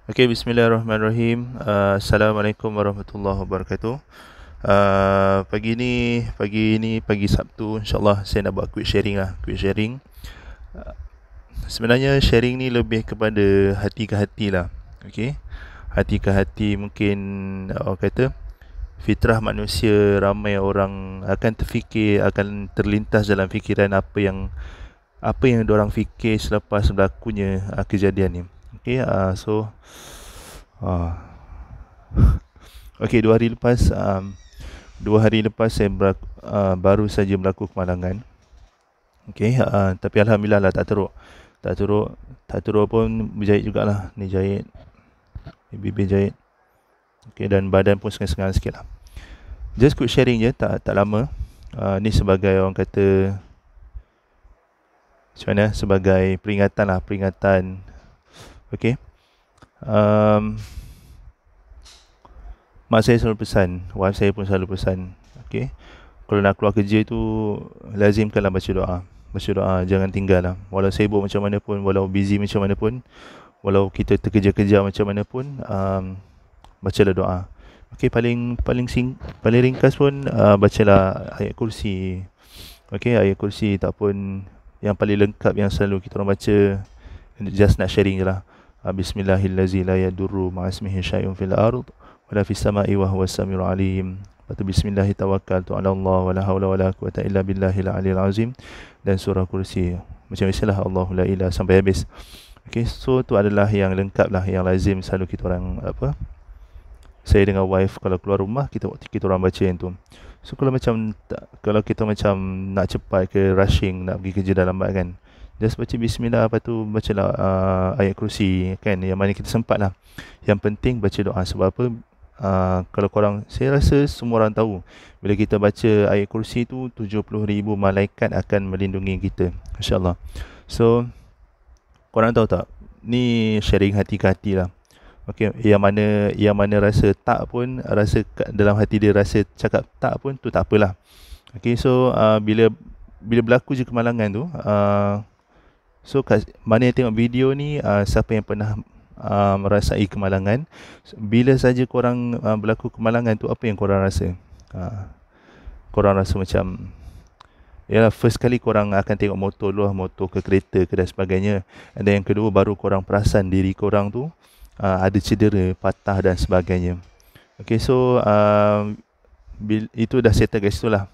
Okey, bismillahirrahmanirrahim. Assalamualaikum warahmatullahi wabarakatuh. Pagi Sabtu, insyaAllah saya nak buat quick sharing lah. Quick sharing. Sebenarnya sharing ni lebih kepada hati ke hati lah. Okey, hati ke hati mungkin orang kata fitrah manusia, ramai orang akan terfikir, akan terlintas dalam fikiran apa yang diorang fikir selepas berlakunya kejadian ni. Okey, uh, okey, 2 hari lepas saya baru saja berlaku kemalangan. Okey, tapi alhamdulillah lah tak teruk. Tak teruk pun berjahit jugalah. Ni jahit, ni bibir jahit. Okey, dan badan pun sengal-sengal sikit lah. Just quick sharing je, tak lama. Ni sebagai orang kata macam mana, sebagai peringatan. Okey. Mak saya selalu pesan, wife saya pun selalu pesan, okey, kalau nak keluar kerja tu lazimkanlah baca doa. Baca doa, jangan tinggal lah. Walau sibuk macam mana pun, walau busy macam mana pun, walau kita terkejar-kejar macam mana pun, bacalah doa. Okey, paling ringkas pun bacalah ayat kursi. Okey, ayat kursi tak pun yang paling lengkap yang selalu kita orang baca. Just nak sharing je lah. Bismillahirrahmanirrahim, la yadurru ma'asmihi syai'un fil ard wala fis sama'i wa huwas samiul alim. Lepas tu bismillah tawakkaltu ala Allah wala haula wala quwata illa billahil aliyil azim, dan surah kursi. Macam biasalah, Allahu la ilaha sampai habis. Okey, so tu adalah yang lengkap lah, yang lazim selalu kita orang saya dengan wife kalau keluar rumah kita orang baca yang tu. So kalau kita macam nak cepat ke rushing, nak pergi kerja dah lambat kan, just baca bismillah, lepas tu bacalah ayat kursi kan, yang mana kita sempat lah. Yang penting baca doa. Sebab apa? Kalau korang, saya rasa semua orang tahu, bila kita baca ayat kursi tu 70,000 malaikat akan melindungi kita, insyaAllah. So korang tahu tak, ni sharing hati ke hati lah. Okey, yang mana rasa tak pun, rasa dalam hati dia rasa cakap tak pun, tu tak apalah. Okey, so bila berlaku je kemalangan tu, so mana yang tengok video ni, siapa yang pernah merasai kemalangan, bila saja korang berlaku kemalangan tu, apa yang korang rasa? Korang rasa macam, yalah, first kali korang akan tengok motor dulu, motor ke kereta ke dan sebagainya. Dan yang kedua, baru korang perasan diri korang tu ada cedera, patah dan sebagainya. Okay, so itu dah settle kat situ lah.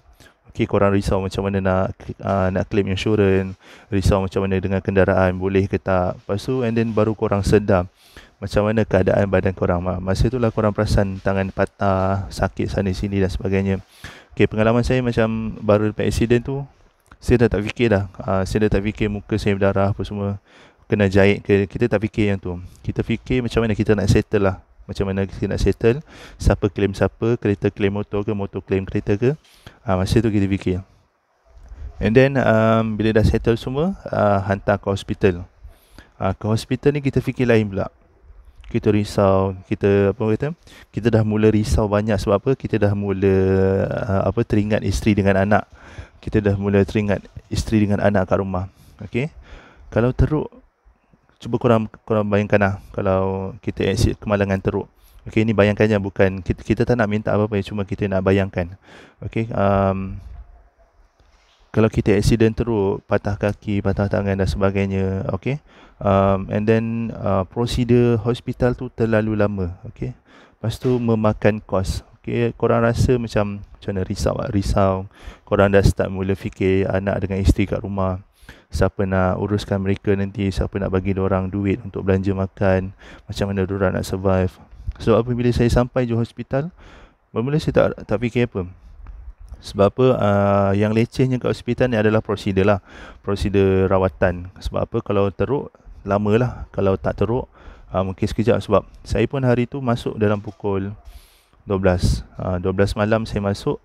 Okay, korang risau macam mana nak claim insurans, risau macam mana dengan kendaraan, boleh ke tak. Lepas tu, and then baru korang sedar macam mana keadaan badan korang. Masa itulah korang perasan tangan patah, sakit sana sini dan sebagainya. Okay, pengalaman saya macam baru lepas accident tu, saya dah tak fikir dah. Saya dah tak fikir muka saya berdarah apa semua, kena jahit ke. Kita tak fikir yang tu. Kita fikir macam mana kita nak settle lah. Macam mana kita nak settle, siapa claim siapa, kereta claim motor ke, motor claim kereta ke. Masa tu kita fikir. And then bila dah settle semua, hantar ke hospital. Ke hospital ni kita fikir lain pula. Kita risau, kita dah mula risau banyak. Sebab apa? Kita dah mula teringat isteri dengan anak. Kita dah mula teringat isteri dengan anak kat rumah. Okey, kalau teruk, cuba korang bayangkan lah, kalau kita exit kemalangan teruk. Okey, ni bayangkannya, bukan kita tak nak minta apa-apa, cuma kita nak bayangkan. Okey, kalau kita accident teruk, patah kaki, patah tangan dan sebagainya. Okey, and then prosedur hospital tu terlalu lama. Okey, lepas tu memakan kos. Okey, korang rasa macam mana? Risau. Korang dah start mula fikir anak dengan isteri kat rumah, siapa nak uruskan mereka nanti, siapa nak bagi diorang duit untuk belanja makan, macam mana diorang nak survive. So apabila saya sampai je hospital, mula-mula saya tak fikir apa. Sebab apa? Yang lecehnya kat hospital ni adalah prosedur lah, prosedur rawatan. Sebab apa? Kalau teruk, lama lah. Kalau tak teruk, mungkin sekejap. Sebab saya pun hari tu masuk dalam pukul 12 malam saya masuk.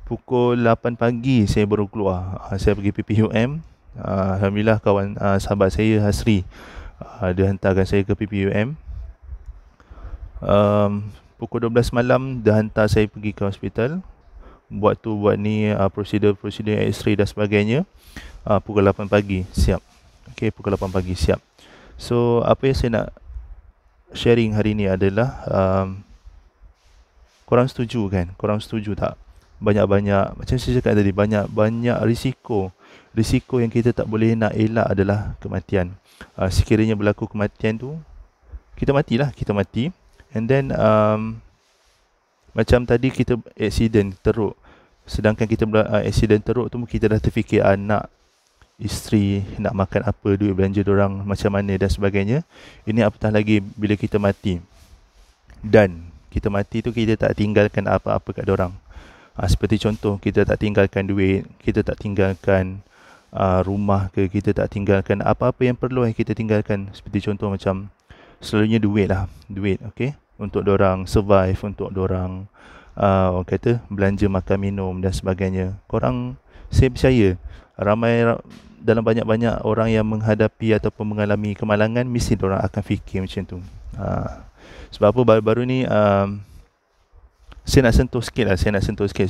Pukul 8 pagi saya baru keluar. Saya pergi PPUM. Alhamdulillah, kawan sahabat saya Hasri, dia hantarkan saya ke PPUM. Pukul 12 malam dia hantar saya pergi ke hospital, buat ni prosedur X-ray dan sebagainya. Pukul 8 pagi siap. Okey, pukul 8 pagi siap. So apa yang saya nak sharing hari ni adalah korang setuju kan? Korang setuju tak? Banyak-banyak, macam saya cakap tadi, banyak-banyak risiko yang kita tak boleh nak elak adalah kematian. Sekiranya berlaku kematian tu, kita matilah, kita mati. And then macam tadi kita accident teruk. Sedangkan kita accident teruk tu, kita dah terfikir anak, isteri nak makan apa, duit belanja diorang macam mana dan sebagainya. Ini apatah lagi bila kita mati. Dan kita mati tu kita tak tinggalkan apa-apa kat diorang. Seperti contoh, kita tak tinggalkan duit, kita tak tinggalkan rumah ke, kita tak tinggalkan apa-apa yang perlu yang kita tinggalkan. Seperti contoh macam selalunya duit lah, duit, okay, untuk diorang survive, untuk diorang orang kata belanja makan minum dan sebagainya. Saya percaya ramai dalam banyak-banyak orang yang menghadapi ataupun mengalami kemalangan, mesti diorang akan fikir macam tu. Sebab apa baru-baru ni saya nak sentuh sikit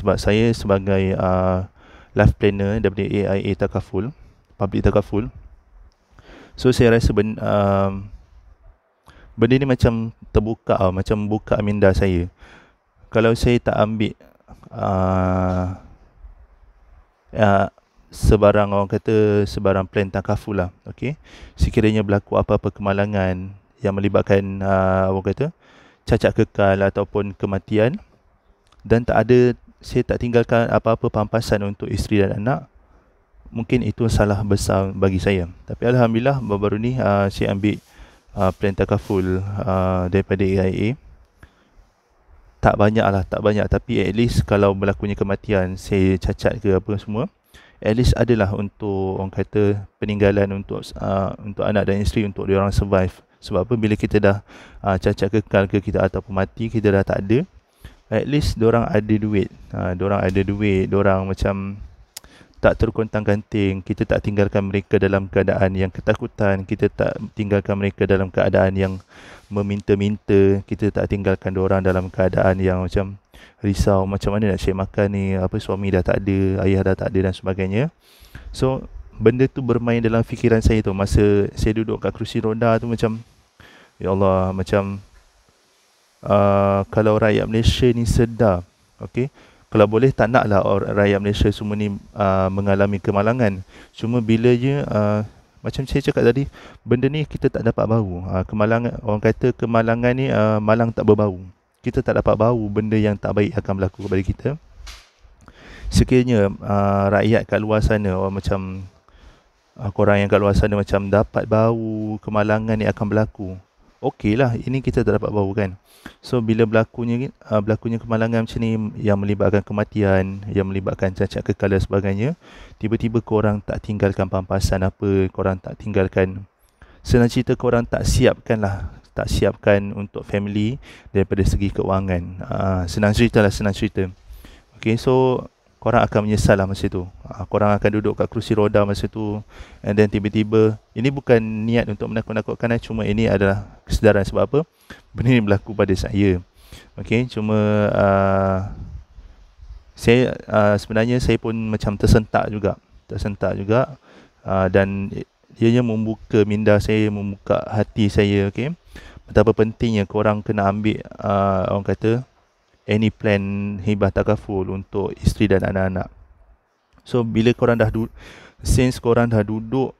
sebab saya sebagai life planner daripada AIA Takaful, Public Takaful. So saya rasa benda ni macam terbuka, macam buka minda saya. Kalau saya tak ambil sebarang, orang kata sebarang plan takaful lah, okay, sekiranya berlaku apa-apa kemalangan yang melibatkan orang kata cacat kekal ataupun kematian, dan saya tak tinggalkan apa-apa pampasan untuk isteri dan anak, mungkin itu salah besar bagi saya. Tapi Alhamdulillah baru-baru ni saya ambil plan takaful daripada AIA. Tak banyak, tapi at least kalau berlakunya kematian, saya cacat ke apa semua, at least adalah untuk, orang kata, peninggalan untuk anak dan isteri, untuk diorang survive. Sebab apa, bila kita dah cacat kekal ke kita ataupun mati, kita dah tak ada, at least diorang ada duit. Diorang macam tak terkontang-ganting. Kita tak tinggalkan mereka dalam keadaan yang ketakutan, kita tak tinggalkan mereka dalam keadaan yang meminta-minta, kita tak tinggalkan diorang dalam keadaan yang macam risau, macam mana nak cari makan ni, suami dah tak ada, ayah dah tak ada dan sebagainya. So benda tu bermain dalam fikiran saya tu masa saya duduk kat kerusi roda tu, macam ya Allah, macam kalau rakyat Malaysia ni sedar, okay, kalau boleh tak naklah rakyat Malaysia semua ni mengalami kemalangan. Cuma bila je macam saya cakap tadi, benda ni kita tak dapat bau. Kemalangan, orang kata kemalangan ni malang tak berbau. Kita tak dapat bau benda yang tak baik akan berlaku kepada kita. Sekiranya rakyat kat luar sana, orang macam korang yang kat luar sana macam dapat bau kemalangan ni akan berlaku, okey lah, ini kita tak dapat bau kan. So bila berlakunya kemalangan macam ni yang melibatkan kematian, yang melibatkan cacat kekal dan sebagainya, tiba-tiba korang tak tinggalkan pampasan apa, korang tak tinggalkan, senang cerita korang tak siapkan untuk family daripada segi keuangan. Senang cerita. Okay, so korang akan menyesal lah masa tu. Korang akan duduk kat kerusi roda masa tu, and then tiba-tiba, ini bukan niat untuk menakut-nakutkan, cuma ini adalah kesedaran. Sebab apa? Benda ni berlaku pada saya. Okay, cuma saya sebenarnya saya pun macam tersentak juga, dan ianya membuka minda saya, membuka hati saya, okay, betapa pentingnya korang kena ambil orang kata any plan hibah takaful untuk isteri dan anak-anak. So bila korang korang dah duduk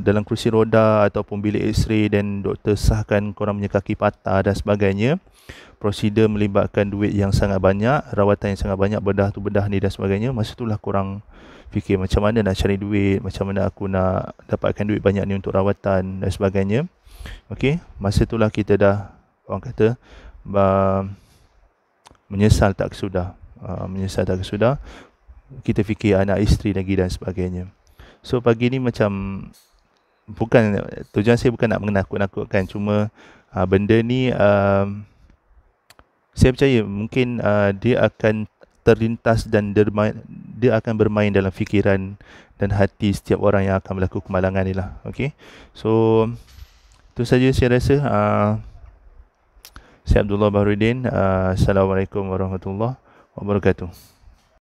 dalam kerusi roda ataupun bilik X-ray, dan doktor sahkan korang punya kaki patah dan sebagainya, prosedur melibatkan duit yang sangat banyak, rawatan yang sangat banyak, bedah ni dan sebagainya, masa itulah korang fikir macam mana nak cari duit, macam mana aku nak dapatkan duit banyak ni untuk rawatan dan sebagainya. Okay, masa itulah kita dah, orang kata, menyesal tak kesudah. Kita fikir anak, isteri lagi dan sebagainya. So pagi ni macam, tujuan saya bukan nak menakut-nakutkan, cuma benda ni saya percaya mungkin dia akan terlintas dan dia akan bermain dalam fikiran dan hati setiap orang yang akan melakukan kemalangan ni lah. Okay, so itu saja saya rasa. Saya Abdullah Baharudin. Assalamualaikum warahmatullahi wabarakatuh.